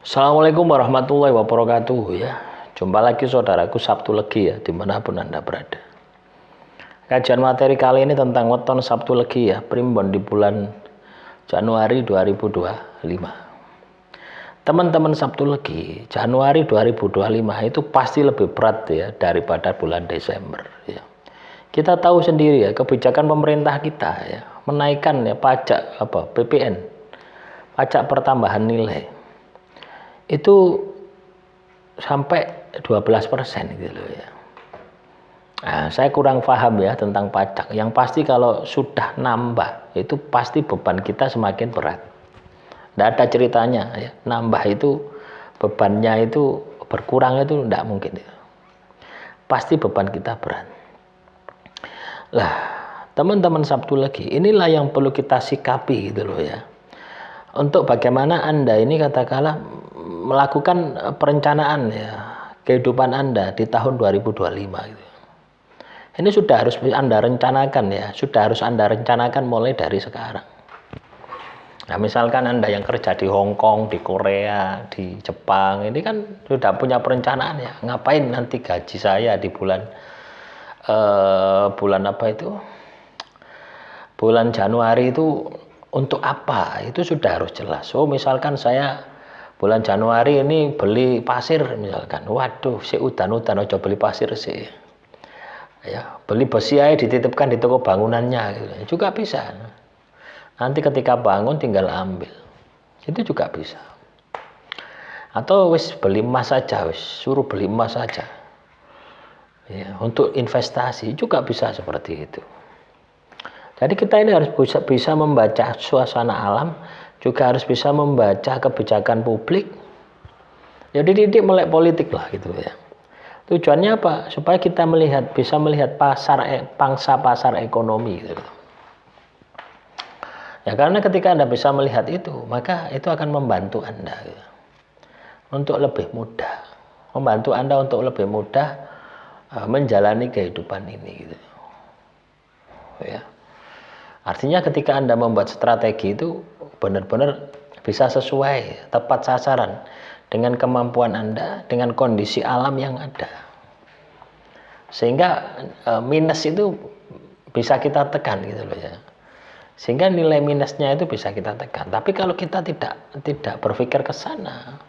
Assalamualaikum warahmatullahi wabarakatuh ya. Jumpa lagi saudaraku Sabtu Legi ya, dimanapun Anda berada. Kajian materi kali ini tentang weton Sabtu Legi ya, primbon di bulan Januari 2025. Teman-teman Sabtu Legi, Januari 2025 itu pasti lebih berat ya daripada bulan Desember ya. Kita tahu sendiri ya, kebijakan pemerintah kita ya, menaikkan ya pajak PPN, pajak pertambahan nilai. Itu sampai 12% gitu loh ya. Nah, saya kurang paham ya tentang pajak. Yang pasti kalau sudah nambah itu pasti beban kita semakin berat. Tidak ada ceritanya ya. Nambah itu bebannya itu berkurang itu tidak mungkin. Pasti beban kita berat. Lah, teman-teman Sabtu Legi, inilah yang perlu kita sikapi gitu loh ya. Untuk bagaimana Anda ini katakanlah melakukan perencanaan ya kehidupan Anda di tahun 2025 gitu. Ini sudah harus Anda rencanakan ya, sudah harus Anda rencanakan mulai dari sekarang. Nah, misalkan Anda yang kerja di Hong Kong, di Korea, di Jepang, ini kan sudah punya perencanaan ya. Ngapain nanti gaji saya di bulan bulan Januari itu untuk apa? Itu sudah harus jelas. Oh, misalkan saya bulan Januari ini beli pasir misalkan. Waduh, si udan-udan aja beli pasir sih. Ya, beli besi aja dititipkan di toko bangunannya gitu. Juga bisa. Nanti ketika bangun tinggal ambil. Itu juga bisa. Atau wis beli emas saja, wis suruh beli emas saja. Ya, untuk investasi juga bisa seperti itu. Jadi kita ini harus bisa membaca suasana alam, juga harus bisa membaca kebijakan publik. Jadi didik melek politik lah gitu ya. Tujuannya apa? Supaya kita bisa melihat pangsa pasar ekonomi gitu. Ya karena ketika Anda bisa melihat itu, maka itu akan membantu Anda gitu. Untuk lebih mudah, membantu Anda untuk lebih mudah menjalani kehidupan ini gitu. Ya. Artinya ketika Anda membuat strategi itu benar-benar bisa sesuai, tepat sasaran dengan kemampuan Anda, dengan kondisi alam yang ada. Sehingga minus itu bisa kita tekan gitu loh ya. Sehingga nilai minusnya itu bisa kita tekan. Tapi kalau kita tidak berpikir ke sana,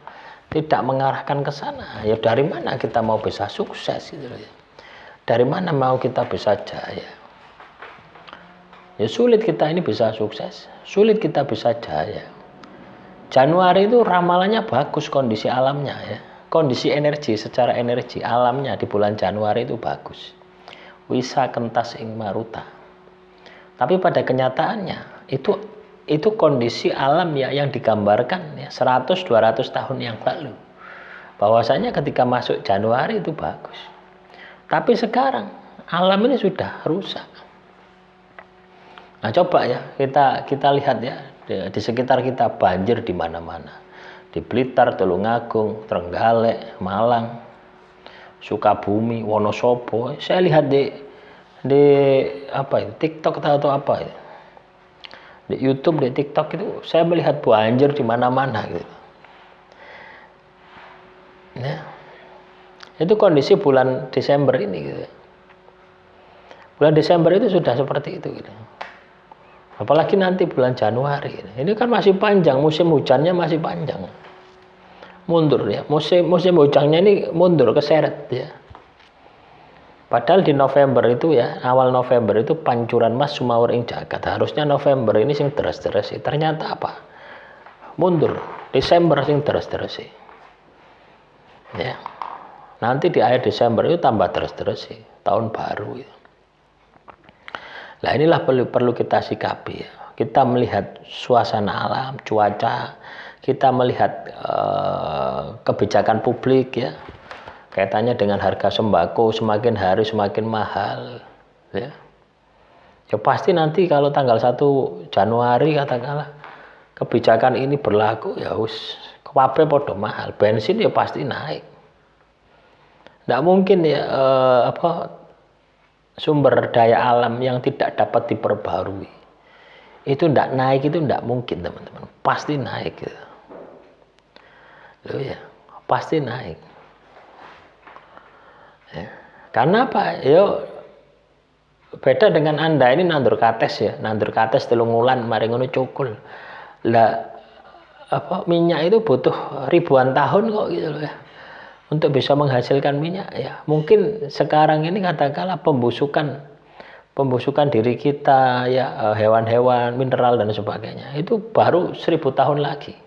tidak mengarahkan ke sana, ya dari mana kita mau bisa sukses gitu loh ya. Dari mana mau kita bisa jaya? Ya sulit kita ini bisa sukses, sulit kita bisa jaya. Januari itu ramalannya bagus kondisi alamnya ya. Kondisi energi secara energi alamnya di bulan Januari itu bagus. Wisa kentas ing maruta. Tapi pada kenyataannya itu kondisi alam ya yang digambarkan ya 100-200 tahun yang lalu. Bahwasanya ketika masuk Januari itu bagus. Tapi sekarang alam ini sudah rusak. Nah, coba ya kita lihat ya di sekitar kita banjir di mana-mana. Di Blitar, Tulungagung, Trenggalek, Malang, Sukabumi, Wonosobo. Saya lihat di TikTok atau apa ya. Di YouTube, di TikTok itu saya melihat banjir di mana-mana gitu. Ya. Itu kondisi bulan Desember ini gitu. Bulan Desember itu sudah seperti itu gitu. Apalagi nanti bulan Januari. Ini kan masih panjang, musim hujannya masih panjang. Mundur ya, musim hujannya ini mundur, keseret ya. Padahal di November itu ya, awal November itu pancuran mas sumawur ing jagat. Harusnya November ini sing deres-deres. Ternyata apa? Mundur. Desember sing deres-deres. Ya. Nanti di akhir Desember itu tambah deres-deres. Tahun baru ya. Nah inilah perlu kita sikapi ya. Kita melihat suasana alam, cuaca, kita melihat kebijakan publik ya. Kaitannya dengan harga sembako semakin hari semakin mahal ya. Ya pasti nanti kalau tanggal 1 Januari katakanlah kebijakan ini berlaku ya wis kabeh padha mahal, bensin ya pasti naik. Tidak mungkin ya sumber daya alam yang tidak dapat diperbarui itu tidak naik, itu tidak mungkin teman-teman, pasti naik gitu. Loh ya, pasti naik. Ya. Karena apa? Yo beda dengan Anda ini nandur kates ya, nandur kates 3 wulan mari ngono cukul. Lah apa minyak itu butuh ribuan tahun kok gitu loh ya. Untuk bisa menghasilkan minyak ya. Mungkin sekarang ini katakanlah pembusukan diri kita ya, hewan-hewan, mineral dan sebagainya. Itu baru 1000 tahun lagi.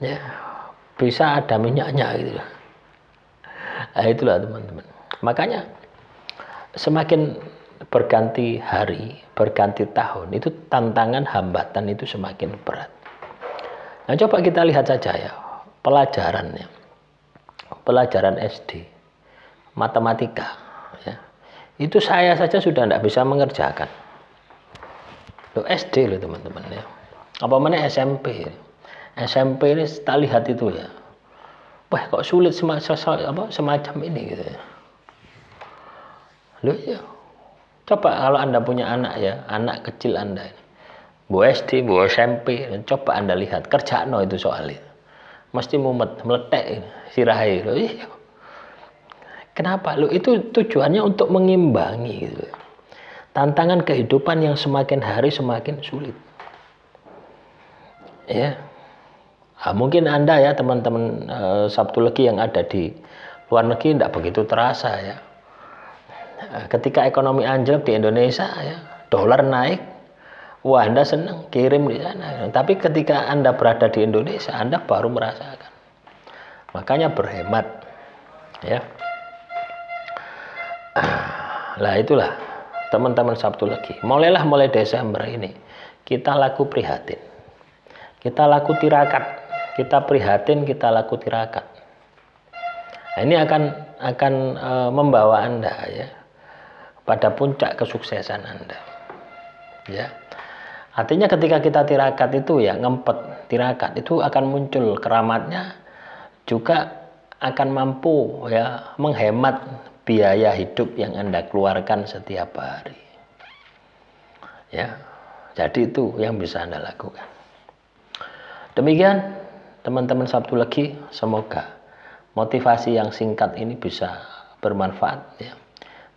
Ya, bisa ada minyaknya gitu loh. Nah, itulah teman-teman. Makanya semakin berganti hari, berganti tahun, itu tantangan hambatan itu semakin berat. Nah, coba kita lihat saja ya, pelajarannya. Pelajaran SD, matematika, ya. Itu saya saja sudah tidak bisa mengerjakan. Loh, SD loh teman-teman ya. Apa mana SMP? SMP ini tak lihat itu ya. Wah, kok sulit semacam ini gitu ya. Loh ya. Coba kalau Anda punya anak ya, anak kecil Anda ini. Bu SD, Bu SMP, coba Anda lihat kerjaan itu soal itu. Mesti mumet, meletek sirahe. Loh, iya. Kenapa? Loh, itu tujuannya untuk mengimbangi gitu. Tantangan kehidupan yang semakin hari semakin sulit. Ya. Nah, mungkin Anda ya teman-teman Sabtu Legi yang ada di luar negeri tidak begitu terasa ya. Ketika ekonomi anjlok di Indonesia ya, dolar naik, wah Anda senang kirim di sana. Tapi ketika Anda berada di Indonesia, Anda baru merasakan. Makanya berhemat ya. Lah itulah teman-teman Sabtu Legi. Mulai Desember ini kita laku prihatin. Kita laku tirakat. Kita prihatin, kita laku tirakat. Nah, ini akan membawa Anda ya pada puncak kesuksesan Anda. Ya. Artinya ketika kita tirakat itu ya ngempet tirakat itu akan muncul keramatnya, juga akan mampu ya menghemat biaya hidup yang Anda keluarkan setiap hari. Ya. Jadi itu yang bisa Anda lakukan. Demikian teman-teman Sabtu Legi, semoga motivasi yang singkat ini bisa bermanfaat ya.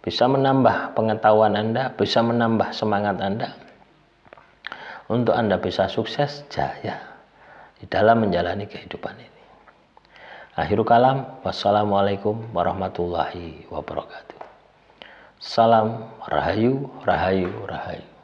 Bisa menambah pengetahuan Anda, bisa menambah semangat Anda untuk Anda bisa sukses jaya di dalam menjalani kehidupan ini. Akhirul kalam, wassalamualaikum warahmatullahi wabarakatuh. Salam rahayu, rahayu, rahayu.